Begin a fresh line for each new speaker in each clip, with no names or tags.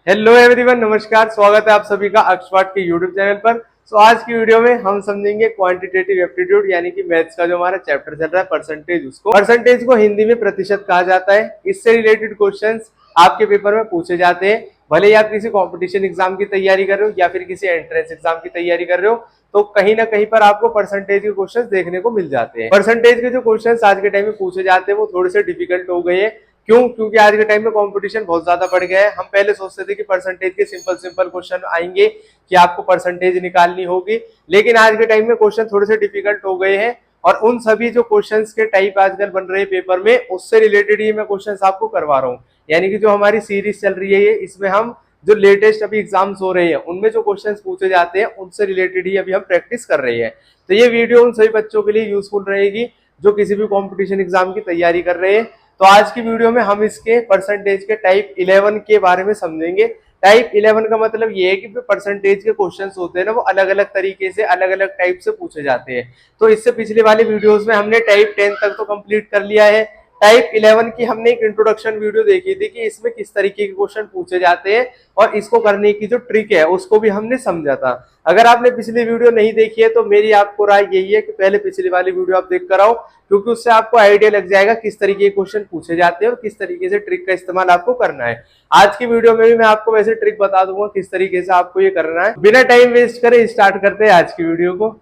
Hello everyone, नमस्कार। स्वागत है आप सभी का अक्षपाठ के यूट्यूब चैनल पर। आज की वीडियो में हम समझेंगे क्वांटिटेटिव एप्टीट्यूड यानी कि मैथ्स का जो हमारा चैप्टर चल रहा है परसेंटेज। उसको परसेंटेज को हिंदी में प्रतिशत कहा जाता है। इससे रिलेटेड क्वेश्चंस आपके पेपर में पूछे जाते हैं। भले ही आप किसी कॉम्पिटिशन एग्जाम की तैयारी कर रहे हो या फिर किसी एंट्रेंस एग्जाम की तैयारी कर रहे हो, तो कहीं ना कहीं पर आपको परसेंटेज के क्वेश्चंस देखने को मिल जाते हैं। परसेंटेज के जो क्वेश्चंस आज के टाइम में पूछे जाते हैं वो थोड़े से डिफिकल्ट हो गए हैं। क्यों? क्योंकि आज के टाइम में कंपटीशन बहुत ज्यादा बढ़ गया है। हम पहले सोचते थे कि परसेंटेज के सिंपल सिंपल क्वेश्चन आएंगे कि आपको परसेंटेज निकालनी होगी, लेकिन आज के टाइम में क्वेश्चन थोड़े से डिफिकल्ट हो गए हैं। और उन सभी जो क्वेश्चंस के टाइप आजकल बन रहे हैं पेपर में, उससे रिलेटेड ही मैं क्वेश्चंस आपको करवा रहा हूँ। यानी कि जो हमारी सीरीज चल रही है इसमें हम जो लेटेस्ट अभी एग्जाम्स हो रहे हैं उनमें जो क्वेश्चंस पूछे जाते हैं उनसे रिलेटेड ही अभी हम प्रैक्टिस कर रहे हैं। तो ये वीडियो उन सभी बच्चों के लिए यूजफुल रहेगी जो किसी भी कॉम्पिटिशन एग्जाम की तैयारी कर रहे हैं। तो आज की वीडियो में हम इसके परसेंटेज के टाइप 11 के बारे में समझेंगे। टाइप 11 का मतलब ये है कि परसेंटेज के क्वेश्चंस होते हैं ना, वो अलग अलग तरीके से अलग अलग टाइप से पूछे जाते हैं। तो इससे पिछले वाले वीडियोस में हमने टाइप 10 तक तो कंप्लीट कर लिया है। टाइप 11 की हमने एक इंट्रोडक्शन वीडियो देखी थी कि इसमें किस तरीके के क्वेश्चन पूछे जाते हैं और इसको करने की जो ट्रिक है उसको भी हमने समझा था। अगर आपने पिछली वीडियो नहीं देखी है तो मेरी आपको राय यही है कि पहले पिछली वाली वीडियो आप देख कर आओ, क्योंकि उससे आपको आइडिया लग जाएगा किस तरीके के क्वेश्चन पूछे जाते हैं और किस तरीके से ट्रिक का इस्तेमाल आपको करना है। आज की वीडियो में भी मैं आपको वैसे ट्रिक बता दूंगा किस तरीके से आपको ये करना है। बिना टाइम वेस्ट करे स्टार्ट करते हैं आज की वीडियो को।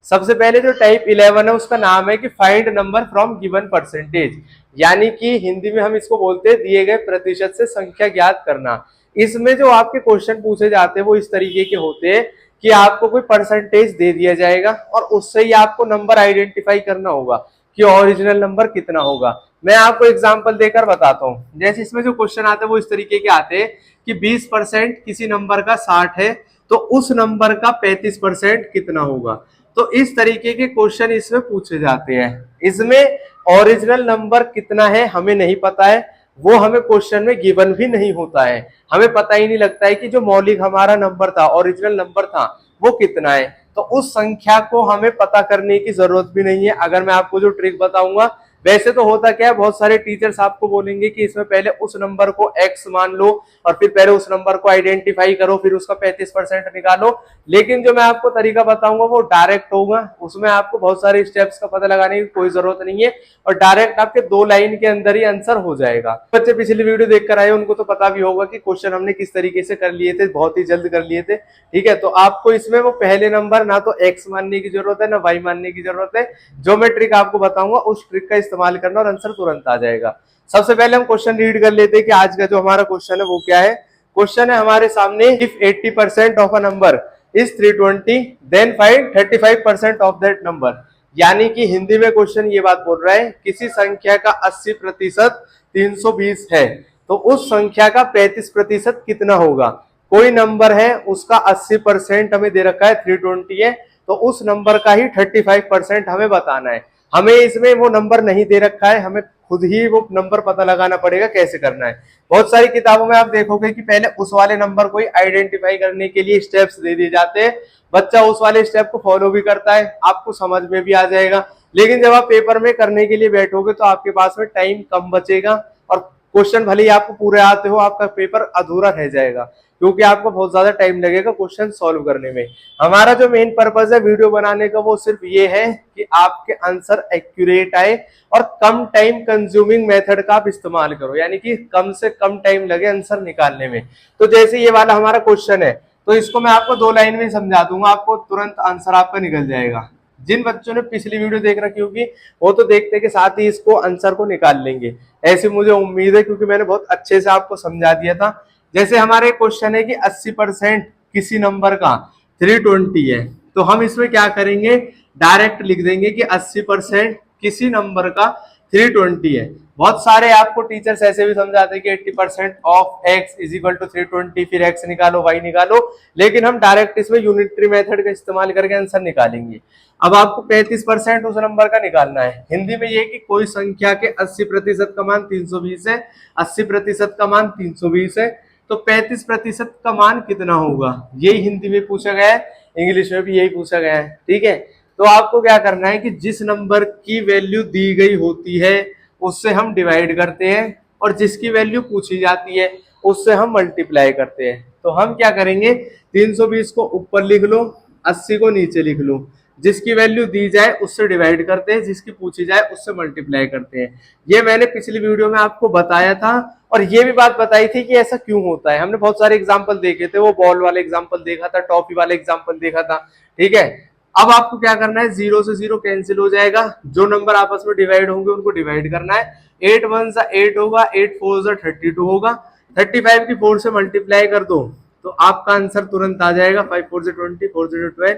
सबसे पहले जो टाइप 11 है उसका नाम है कि find number from given percentage, यानी कि हिंदी में हम इसको बोलते हैं दिए गए प्रतिशत से संख्या ज्ञात करना। इसमें जो आपके क्वेश्चन पूछे जाते हैं वो इस तरीके के होते हैं कि आपको कोई परसेंटेज दे दिया जाएगा और उससे ही आपको नंबर आइडेंटिफाई करना होगा कि ओरिजिनल नंबर कितना होगा। मैं आपको एग्जाम्पल देकर बताता हूँ। जैसे इसमें जो क्वेश्चन आते हैं वो इस तरीके के आते हैं कि 20% किसी नंबर का 60 है तो उस नंबर का 35% कितना होगा। तो इस तरीके के क्वेश्चन इसमें पूछे जाते हैं। इसमें ओरिजिनल नंबर कितना है हमें नहीं पता है, वो हमें क्वेश्चन में गिवन भी नहीं होता है। हमें पता ही नहीं लगता है कि जो मौलिक हमारा नंबर था, ओरिजिनल नंबर था, वो कितना है। तो उस संख्या को हमें पता करने की जरूरत भी नहीं है अगर मैं आपको जो ट्रिक बताऊंगा। वैसे तो होता क्या है, बहुत सारे टीचर्स आपको बोलेंगे कि इसमें पहले उस नंबर को x मान लो और फिर पहले उस नंबर को आइडेंटिफाई करो, फिर उसका 35% निकालो। लेकिन जो मैं आपको तरीका बताऊंगा वो डायरेक्ट होगा, उसमें आपको बहुत सारे स्टेप्स का पता लगाने की कोई जरूरत नहीं है और डायरेक्ट आपके 2 लाइन के अंदर ही आंसर हो जाएगा। बच्चे पिछली वीडियो देखकर आए उनको तो पता भी होगा कि क्वेश्चन हमने किस तरीके से कर लिए थे, बहुत ही जल्द कर लिए थे। ठीक है, तो आपको इसमें वो पहले नंबर ना तो x मानने की जरूरत है ना y मानने की जरूरत है। जो मैं ट्रिक आपको बताऊंगा उस ट्रिक का इस्तेमाल करना और आंसर तुरंत आ जाएगा। सबसे पहले हम क्वेश्चन रीड कर लेते हैं कि आज का जो हमारा क्वेश्चन है वो क्या है। क्वेश्चन है हमारे सामने, if 80% of a number is 320 then find 35% of that number. यानी कि हिंदी में क्वेश्चन ये बात बोल रहा है किसी संख्या का 80% 320 है तो उस संख्या का 35% कितना होगा। कोई नंबर है उसका 80% हमें दे रखा है 320 है, तो उस नंबर का ही 35% हमें बताना है। हमें इसमें वो नंबर नहीं दे रखा है, हमें खुद ही वो नंबर पता लगाना पड़ेगा कैसे करना है। बहुत सारी किताबों में आप देखोगे कि पहले उस वाले नंबर को ही आइडेंटिफाई करने के लिए स्टेप्स दे दिए जाते हैं। बच्चा उस वाले स्टेप को फॉलो भी करता है, आपको समझ में भी आ जाएगा। लेकिन जब आप पेपर में करने के लिए बैठोगे तो आपके पास में टाइम कम बचेगा और क्वेश्चन भले ही आपको पूरे आते हो, आपका पेपर अधूरा रह जाएगा क्योंकि आपको बहुत ज्यादा टाइम लगेगा क्वेश्चन सॉल्व करने में। हमारा जो मेन पर्पज है वीडियो बनाने का वो सिर्फ ये है कि आपके आंसर एक्यूरेट आए और कम टाइम कंज्यूमिंग मेथड का आप इस्तेमाल करो, यानी कि कम से कम टाइम लगे आंसर निकालने में। तो जैसे ये वाला हमारा क्वेश्चन है तो इसको मैं आपको 2 लाइन में समझा दूंगा, आपको तुरंत आंसर आपका निकल जाएगा। जिन बच्चों ने पिछली वीडियो देख रखी होगी वो तो देखते के साथ ही इसको आंसर को निकाल लेंगे, ऐसी मुझे उम्मीद है क्योंकि मैंने बहुत अच्छे से आपको समझा दिया था। जैसे हमारे क्वेश्चन है कि 80% किसी नंबर का 320 है, तो हम इसमें क्या करेंगे, डायरेक्ट लिख देंगे कि 80% किसी नंबर का 320 है। बहुत सारे आपको टीचर्स ऐसे भी समझाते हैं कि 80% of x is equal to 320, फिर x निकालो y निकालो, लेकिन हम डायरेक्ट इसमें यूनिटरी मेथड का इस्तेमाल करके आंसर निकालेंगे। अब आपको 35% उस नंबर का निकालना है। हिंदी में ये कि कोई संख्या के 80% का मान 320 है, 80% का मान 320 है, तो 35% का मान कितना होगा, यही हिंदी में पूछा गया है, इंग्लिश में भी यही पूछा गया है। ठीक है, तो आपको क्या करना है कि जिस नंबर की वैल्यू दी गई होती है उससे हम डिवाइड करते हैं और जिसकी वैल्यू पूछी जाती है उससे हम मल्टीप्लाई करते हैं। तो हम क्या करेंगे, 320 को ऊपर लिख लो, 80 को नीचे लिख लो, जिसकी वैल्यू दी जाए उससे डिवाइड करते हैं, जिसकी पूछी जाए उससे मल्टीप्लाई करते हैं। ये मैंने पिछली वीडियो में आपको बताया था और ये भी बात बताई थी कि ऐसा क्यों होता है। हमने बहुत सारे एग्जाम्पल देखे थे, वो बॉल वाले एग्जाम्पल देखा था, टॉफी वाले एग्जाम्पल देखा था, ठीक है। अब आपको क्या करना है, 0 से 0 कैंसिल हो जाएगा, जो नंबर आपस में डिवाइड होंगे उनको डिवाइड करना है। 8 1 सा 8 होगा, 8 4 सा 32 होगा, 35 की 4 से मल्टीप्लाई कर दो तो आपका आंसर तुरंत आ जाएगा। 5 4 से 20, 4 से 12,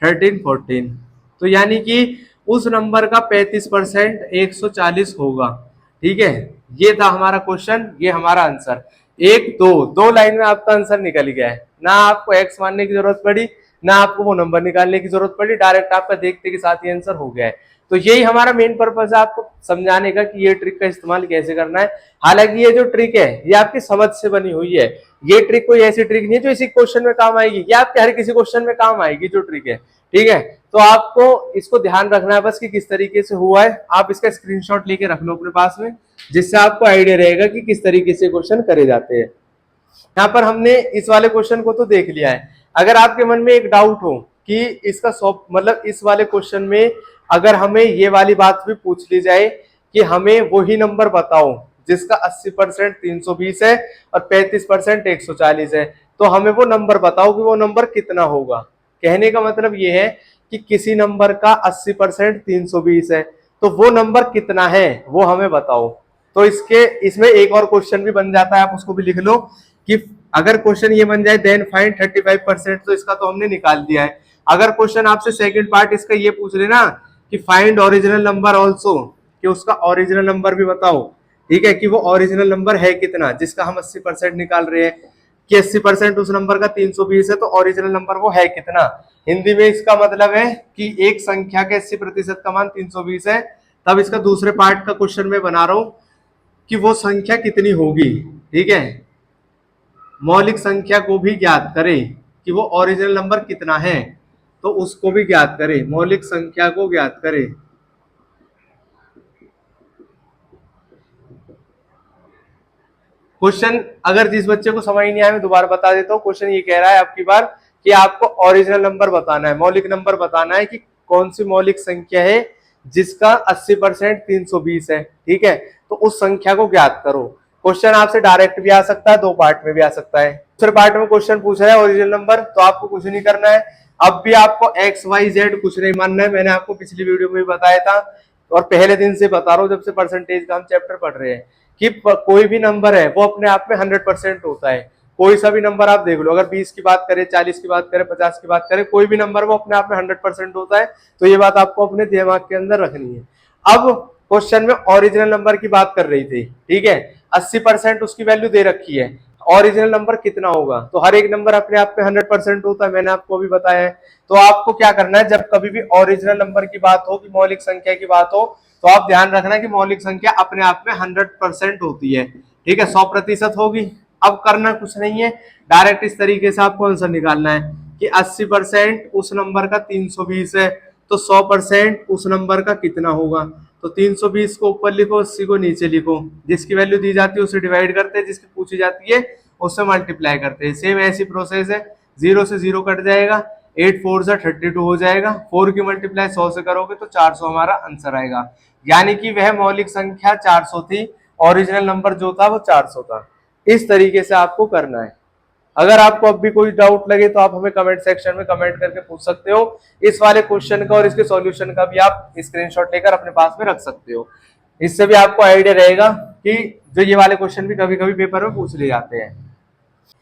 13 14। तो यानी कि उस नंबर का 35% 140 होगा, ठीक है। ये था हमारा क्वेश्चन, ये हमारा आंसर। एक दो लाइन में आपका आंसर निकल गया है, ना आपको एक्स मानने की जरूरत पड़ी, ना आपको वो नंबर निकालने की जरूरत पड़ी, डायरेक्ट आपका देखते के साथ ही आंसर हो गया है। तो यही हमारा मेन पर्पस है आपको समझाने का कि ये ट्रिक का इस्तेमाल कैसे करना है। हालांकि ये जो ट्रिक है ये आपकी समझ से बनी हुई है, ये ट्रिक कोई ऐसी ट्रिक नहीं है जो इसी क्वेश्चन में काम आएगी, ये आपके हर किसी क्वेश्चन में काम आएगी जो ट्रिक है, ठीक है। तो आपको इसको ध्यान रखना है बस कि किस तरीके से हुआ है। आप इसका स्क्रीनशॉट लेके रख लो अपने पास में, जिससे आपको आइडिया रहेगा कि किस तरीके से क्वेश्चन करे जाते हैं। यहाँ पर हमने इस वाले क्वेश्चन को तो देख लिया है। अगर आपके मन में एक डाउट हो कि इसका मतलब इस वाले क्वेश्चन में अगर हमें ये वाली बात भी पूछ ली जाए कि हमें वही नंबर बताओ जिसका 80% 320 है और 35% 140 है, तो हमें वो नंबर बताओ कि वो नंबर कितना होगा। कहने का मतलब ये है कि किसी नंबर का 80% 320 है, तो वो नंबर कितना है वो हमें बताओ। तो इसमें एक और क्वेश्चन भी बन जाता है, आप उसको भी लिख लो कि अगर क्वेश्चन ये बन जाए देन फाइंड 35%, तो इसका तो हमने निकाल दिया है। अगर क्वेश्चन आपसे सेकंड पार्ट इसका ये पूछ लेना कि फाइंड ओरिजिनल नंबर ऑल्सो, कि उसका ओरिजिनल नंबर भी बताओ, ठीक है, कि वो ओरिजिनल नंबर है कितना जिसका हम 80% निकाल रहे हैं, कि 80% उस नंबर का 320 है, तो ओरिजिनल नंबर वो है कितना। हिंदी में इसका मतलब है कि एक संख्या के 80% का मान 320 है, तब इसका दूसरे पार्ट का क्वेश्चन में बना रहा हूं कि वो संख्या कितनी होगी, ठीक है। मौलिक संख्या को भी ज्ञात करें कि वो ओरिजिनल नंबर कितना है, तो उसको भी ज्ञात करें, मौलिक संख्या को ज्ञात करें। क्वेश्चन अगर जिस बच्चे को समझ नहीं आया मैं दोबारा बता देता हूँ। क्वेश्चन ये कह रहा है आपकी बार कि आपको ओरिजिनल नंबर बताना है, मौलिक नंबर बताना है कि कौन सी मौलिक संख्या है जिसका 80% 320 है, ठीक है। तो उस संख्या को ज्ञात करो। क्वेश्चन आपसे डायरेक्ट भी आ सकता है, दो पार्ट में भी आ सकता है। दूसरे पार्ट में क्वेश्चन पूछ रहा है ओरिजिनल नंबर, तो आपको कुछ नहीं करना है, अब भी आपको एक्स वाई जेड कुछ नहीं मानना है। मैंने आपको पिछली वीडियो में भी बताया था और पहले दिन से बता रहा हूँ जब से परसेंटेज का हम चैप्टर पढ़ रहे हैं कि कोई भी नंबर है वो अपने आप में 100% होता है। कोई सा भी नंबर आप देख लो, अगर 20 की बात करें, 40 की बात करें, 50 की बात करें, कोई भी नंबर वो अपने आप में 100% होता है। तो ये बात आपको अपने दिमाग के अंदर रखनी है। अब क्वेश्चन में ओरिजिनल नंबर की बात कर रही थी, ठीक है। 80% उसकी वैल्यू दे रखी है, ओरिजिनल नंबर कितना होगा, तो हर एक नंबर अपने आप में 100% होता है, मैंने आपको अभी बताया है। तो आपको क्या करना है, जब कभी भी ओरिजिनल नंबर की बात हो, कि मौलिक संख्या की बात हो, तो आप ध्यान रखना कि मौलिक संख्या अपने आप में 100% होती है, ठीक है, 100% होगी। अब करना कुछ नहीं है, डायरेक्ट इस तरीके से आपको आंसर निकालना है कि 80% उस नंबर का 320 है, तो 100% उस नंबर का कितना होगा। तो 320 को ऊपर लिखो, 80 को नीचे लिखो, जिसकी वैल्यू दी जाती है उसे डिवाइड करते हैं, जिसकी पूछी जाती है उससे मल्टीप्लाई करते हैं। सेम ऐसी प्रोसेस है, 0 से 0 कट जाएगा, 8 4 से 32 हो जाएगा, 4 की मल्टीप्लाई 100 से करोगे तो 400 हमारा आंसर आएगा। यानी कि वह मौलिक संख्या 400 थी, ओरिजिनल नंबर जो था वो 400 था। इस तरीके से आपको करना है। अगर आपको अब भी कोई डाउट लगे तो आप हमें कमेंट सेक्शन में कमेंट करके पूछ सकते हो। इस वाले क्वेश्चन का और इसके सॉल्यूशन का भी आप स्क्रीनशॉट लेकर अपने पास में रख सकते हो। इससे भी आपको आइडिया रहेगा कि जो ये वाले क्वेश्चन भी कभी कभी पेपर में पूछ लिए जाते हैं।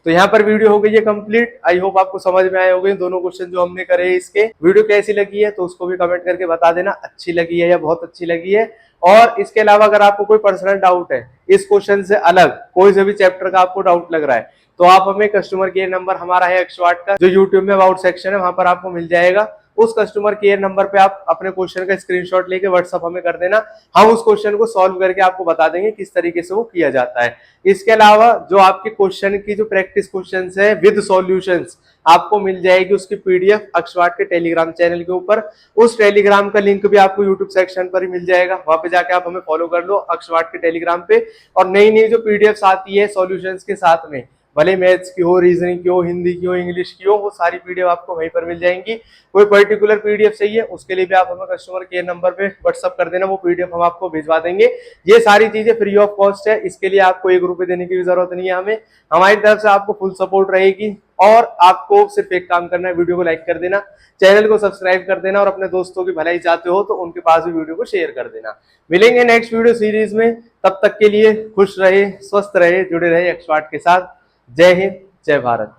तो यहाँ पर वीडियो हो गई है कंप्लीट। आई होप आपको समझ में आए होंगे दोनों क्वेश्चन जो हमने करे हैं। इसके वीडियो कैसी लगी है तो उसको भी कमेंट करके बता देना, अच्छी लगी है या बहुत अच्छी लगी है। और इसके अलावा अगर आपको कोई पर्सनल डाउट है, इस क्वेश्चन से अलग कोई से भी चैप्टर का आपको डाउट लग रहा है, तो आप हमें कस्टमर केयर नंबर हमारा है 108 का, जो यूट्यूब में अबाउट सेक्शन है वहां पर आपको मिल जाएगा। उस कस्टमर केयर नंबर पे आप अपने क्वेश्चन का स्क्रीनशॉट लेके व्हाट्सअप हमें कर देना, हम उस क्वेश्चन को सॉल्व करके आपको बता देंगे किस तरीके से वो किया जाता है। इसके अलावा जो आपके क्वेश्चन की जो प्रैक्टिस क्वेश्चंस है विद सॉल्यूशंस आपको मिल जाएगी उसकी पीडीएफ अक्षवाट के टेलीग्राम चैनल के ऊपर। उस टेलीग्राम का लिंक भी आपको यूट्यूब सेक्शन पर ही मिल जाएगा, वहां पे जाके आप हमें फॉलो कर लो अक्षवाट के टेलीग्राम पे। और नई नई जो पीडीएफ आती है सॉल्यूशंस के साथ में, भले मैथ्स की हो, रीजनिंग की हो, हिंदी की हो, इंग्लिश की हो, वो सारी पीडीएफ आपको वहीं पर मिल जाएंगी। कोई पर्टिकुलर पीडीएफ चाहिए उसके लिए भी आप हमें कस्टमर केयर नंबर पे व्हाट्सअप कर देना, वो पीडीएफ हम आपको भिजवा देंगे। ये सारी चीजें फ्री ऑफ कॉस्ट है, इसके लिए आपको 1 रुपए देने की भी जरूरत नहीं है हमें, हमारी तरफ से आपको फुल सपोर्ट रहेगी। और आपको सिर्फ एक काम करना है, वीडियो को लाइक कर देना, चैनल को सब्सक्राइब कर देना और अपने दोस्तों की भलाई चाहते हो तो उनके पास भी वीडियो को शेयर कर देना। मिलेंगे नेक्स्ट वीडियो सीरीज में, तब तक के लिए खुश रहे, स्वस्थ रहे, जुड़े रहे अक्षवाट के साथ। जय हिंद, जय भारत।